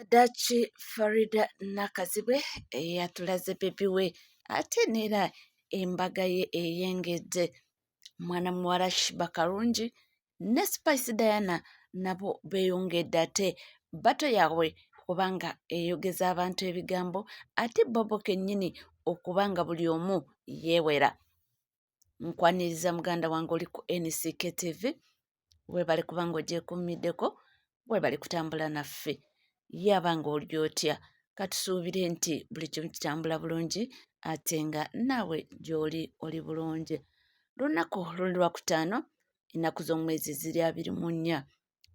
Ddaaki Farida Nakazibwe yatulaze bebi we ate n'era embaga ye eyengedde. Mwana muwala Shiba Karungi ne Spice Diana nabo beeyongedde ate bato yaabwe kubanga eyogeza abantu ebigambo ate Bobo kennyini okubanga buli omu yeewera. Nkwaniriza muganda wange oli ku NCK TV, weebale kubanga ogyekuumiddeko, weebale kutambula naffe. Yaba ng'oli otya, katusuubire nti buli kimu kitambula bulungi ate nga naawe gy'oli oli bulungi. Lunaku luli Lwakutaano, ennaku z'omwezi ziri 24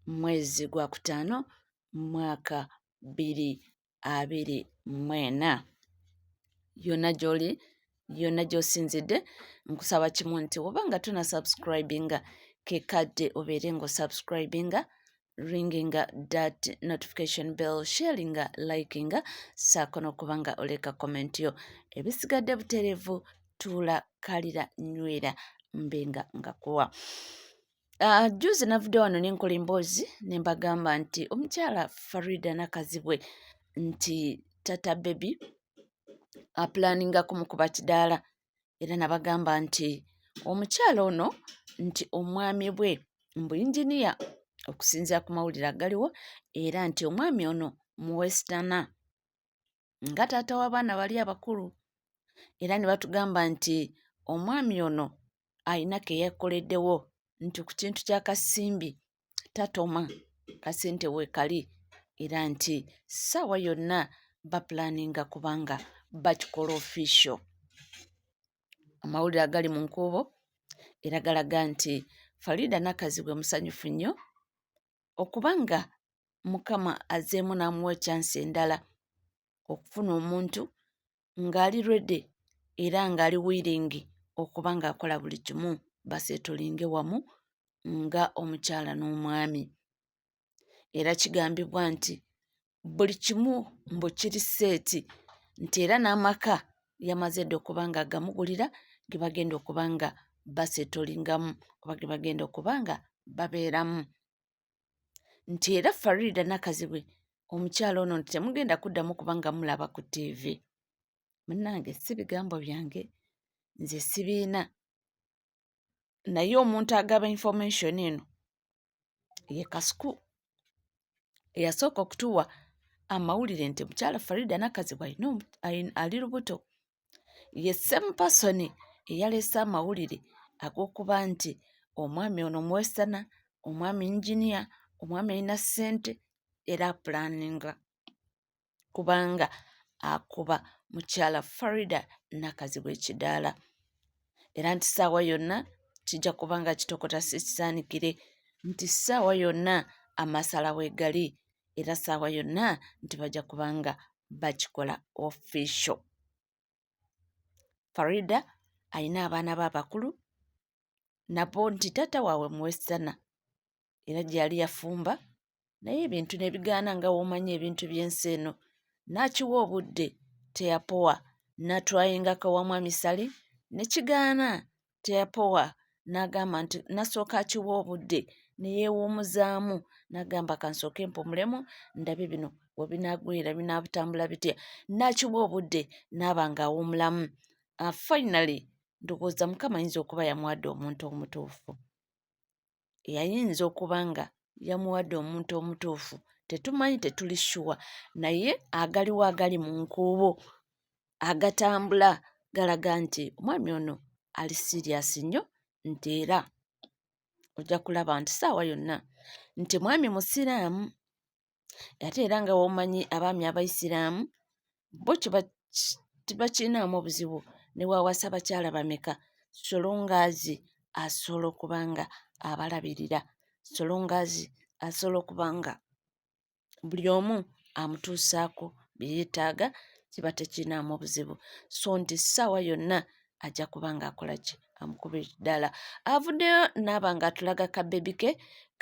mwezi gwa Kutaano mwaka 2024. Yonna gy'oli, yonna gy'osinzidde, nkusaba kimu nti obanga tuna subscribinga kekadde obeere ng'osubscribinga, ringinga that notification bell, sharinga, likinga, saako n'okubanga oleka comment yo. Ebisigadde butereevu tuula kalira nywera mbenga nga kuwa. Juzi navudde wano nenkola emboozi ne mbagamba nti omukyala Farida Nakazibwe nti tata bebi apulaninga kumukuba kidaala, era nabagamba nti omukyala ono nti omwami bwe mbu yinginiya okusinziira ku mawulire agaliwo, era nti omwami ono muwesitana nga taata w'abaana bali abakulu, era ne batugamba nti omwami ono ayina ke yeekoleddewo nti ku kintu ky'akasimbi tatoma, kasente weekali, era nti ssaawa yonna bapulaninga kubanga bakikola official. Amawulire agali mu nkuubo era galaga nti Farida Nakazibwe musanyufu nnyo okubanga Mukama azzeemu n'amuwa ekyansi endala okufuna omuntu ng'ali ready era ng'ali willing okuba ng'akola buli kimu baseetolinge wamu nga omukyala n'omwami. Era kigambibwa nti buli kimu mbu kiri seeti, nti era n'amaka yamaze dda okuba nga agamugulira ge bagenda okuba nga baseetolingamu oba ge bagenda okuba nga babeeramu. Nti era Farida Nakazibwe omukyala ono nti temugenda kuddamu kubanga mulaba ku TV. Munnange si bigambo byange, nze sibiina, naye omuntu agaba information eno ye Kasuku eyasooka okutuwa amawulire nti mukyala Farida Nakazibwe ali lubuto. Ye same person eyaleese amawulire ag'okuba nti omwami ono muwesana, omwami inginiya, omwami alina ssente era apulaninga kubanga akuba mukyala Farida Nakazibwe ekidaala. Era nti ssaawa yonna kijja kubanga kitokota si kisaanikire, nti ssaawa yonna amasala weegali, era ssaawa yonna nti bajja kubanga bakikola official. Farida ayina abaana be abakulu nabo nti taata waabwe muwesitana, era gye yali yafumba, naye ebintu ne bigaana nga w'omanyi ebintu by'ensi eno, n'akiwa obudde teyapowa, n'atwayingako wa mwami Sali ne kigaana teyapowa, n'agamba nti nasooka akiwa obudde ne yeewuumuzaamu, n'agamba kansooke mpumulemu ndabe bino we binaagwira binaabutambula bitya, n'akiwa obudde n'aba ng'awummulamu. Finally ndowooza Mukama ayinza okuba yamuwadde omuntu omutuufu, yayinza okuba nga yamuwadde omuntu omutuufu, tetumanyi, tetuli sure, naye agaliwo agali mu nkuubo agatambula galaga nti omwami ono ali serious nnyo, nti era ojja kulaba nti ssaawa yonna nti mwami musiraamu, ate era nga w'omanyi abaami Abaisiraamu bo tibakiinaamu obuzibu ne waawasa bakyala bameka, solongazi asobola okuba nga abalabirira, solongazi asobola okuba nga buli omu amutuusaako bye yeetaaga, kiba tekiinaamu obuzibu. So nti ssaawa yonna ajja kuba ng'akola ki, amukuba ekidaala. Avuddeyo n'aba ng'atulaga kabebi ke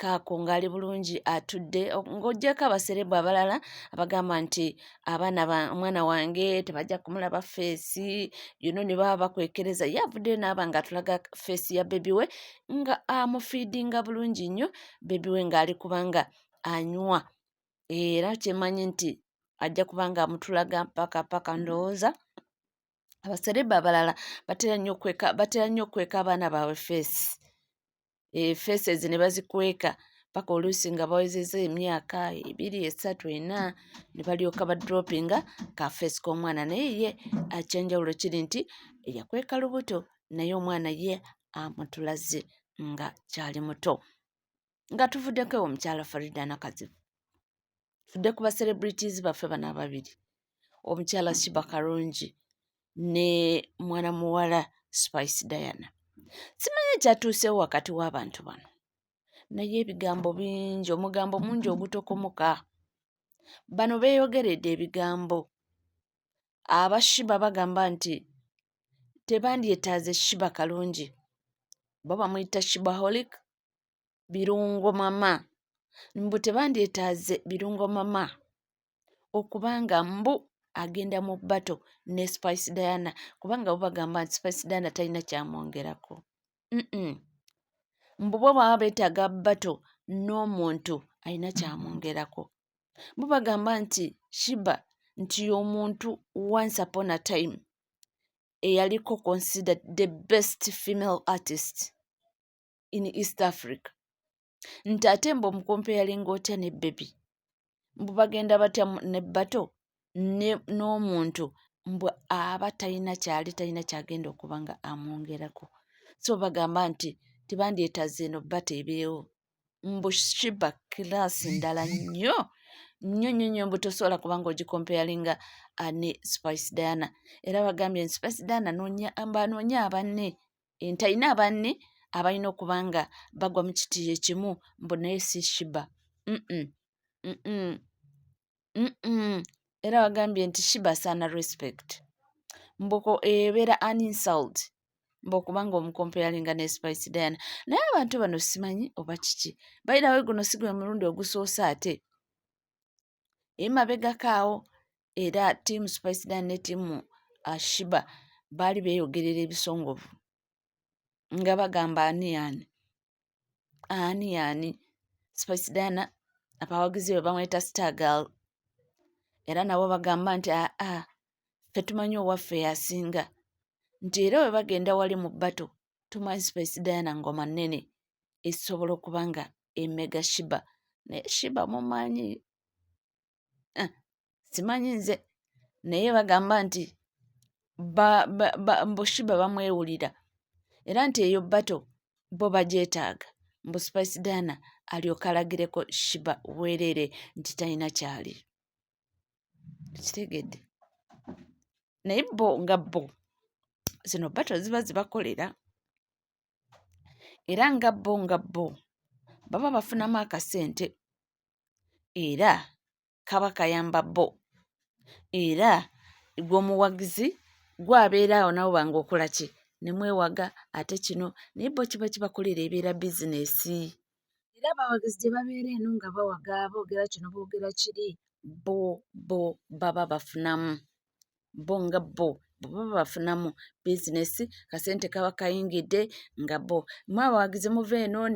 kaako ng'ali bulungi atudde, ng'oggyeko abaserebu abalala abagamba nti omwana wange tebajja kumulaba feesi, ne baba bakwekereza. Ye avuddeyo n'aba ng'atulaga feesi ya bebi we nga amufiidinga bulungi nnyo, bebi we ng'ali kuba nga anywa era kyemanyi nti ajja kubanga amutulaga paka ndowooza abasereba abalala batera nnyo okweka abaana baabwe faces ne bazikweka paka oluusi nga bawezezza emyaka 2, 3, 4 ne balyoka badropinga ka face k'omwana naye ye ekyenjawulo kiri nti yakweka lubuto naye omwana ye amutulaze nga kyali muto. Nga tuvuddeko omukyala Farida Nakazibu, tufudde ku ba-celebrities baffe bano ababiri, omukyala Shiba Karungi ne mwana muwala Spice Diana. Simanyi ekyatuusewo wakati w'abantu bano naye ebigambo bingi, omugambo mungi ogutokomoka. Bano beeyogeredde ebigambo. Abashiba bagamba nti tebandyetaaze Shiba Karungi, bo bamuyita Shibaholic, birungo mama, mbu tebandyetaaze birungo mama okubanga mbu agenda mu bbato ne Spice Diana kubanga bo bagamba nti Spice Diana talina kyamwongerako. Mbu bo baba beetaaga bbato n'omuntu alina kyamwongerako. Bo bagamba nti Shiba nti y'omuntu once upon a time eyaliko considered the best female artist in East Africa. Nti ate mbu omukompeyalinga otya ne Baby, mbu bagenda batya n'ebbato n'omuntu mbu aba talina kyagenda okuba nga amwongerako. So bagamba nti tebandyetaaze eno bbato ebeewo, mbu Shiba kilaasi ndala nnyo mbu tosobola kubanga ogikompeyalinga ne Spice Diana. Era bagambye nti Spice Diana anoonya abanne, nti alina abanne abalina okuba nga bagwa mu kiti ekimu, mbu naye si Shiba. Era bagambye nti Shiba asaana respect, mbuko ebeera an insult mbu okubanga omukompeyalinga ne Spice Diana. Naye abantu bano simanyi oba kiki, bayirawe guno si gwe mulundi ogusoose ate. Emabegakaawo era ttiimu Spice Diana ne ttiimu Shiba baali beeyogerera ebisongovu nga bagamba ani Spice Diana abawagizi be bamweta Star Girl, era nabo bagamba nti ffe tumanyi owaffe yasinga, nti era bwe bagenda wali mu bbato tumanyi Spice Diana ngoma nnene esobola okuba nga emega Shiba. Naye Shiba mumanyi, simanyi nze, naye bagamba nti mbu Shiba bamwewulira era nti eyo bbato bo bagyetaaga, mbu Spice Diana alyoka alagireko Shiba bwereere nti talina kyali. Kitegedde? Naye bo nga bo zino bbato ziba zibakolera, era nga bo baba bafunamu akasente, era kaba kayamba bo, era gw'omuwagizi gwabeera awo nabo bange okola ki ne mwewaga ate kino, naye bo kiba kibakolera ebeera bizinesi. Era abawagizi gye babeera eno nga bawaga boogera kino boogera kiri, bo baba bafunamu, bo nga bo baba bafunamu bizinesi, kasente kaba kayingidde nga bo. Mwe abawagizi muva eno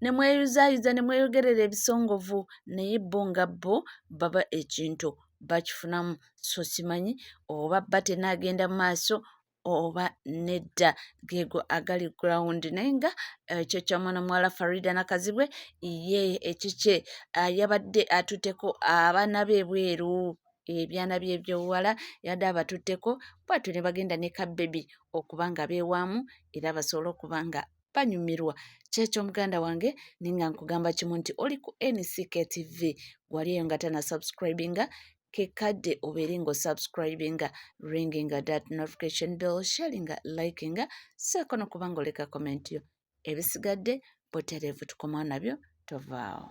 ne mweyuzaayiza ne mweyogerera ebisongovu, naye bo nga bo baba ekintu bakifunamu. So simanyi oba bba tenaagenda mu maaso oba nedda, geego agali ground. Naye nga ekyo kya mwana muwala Farida Nakazibwe ye ekikye yabadde atutteko abaana b'ebweru, ebyana bye ebyobuwala yadde abatutteko, bwatyo ne bagenda ne ka Baby okuba nga beewaamu era basobole okuba nga banyumirwa. Kyekyo muganda wange ninga nkugamba kimu nti oli ku NCK TV, gwali eyo nga tana subscribinga, kekadde obeere ng'osubscribinga, ringinga that notification bell, sharinga, likinga, saako n'okuba ng'oleka comment yo. Ebisigadde butereevu tukomawo nabyo tovaawo.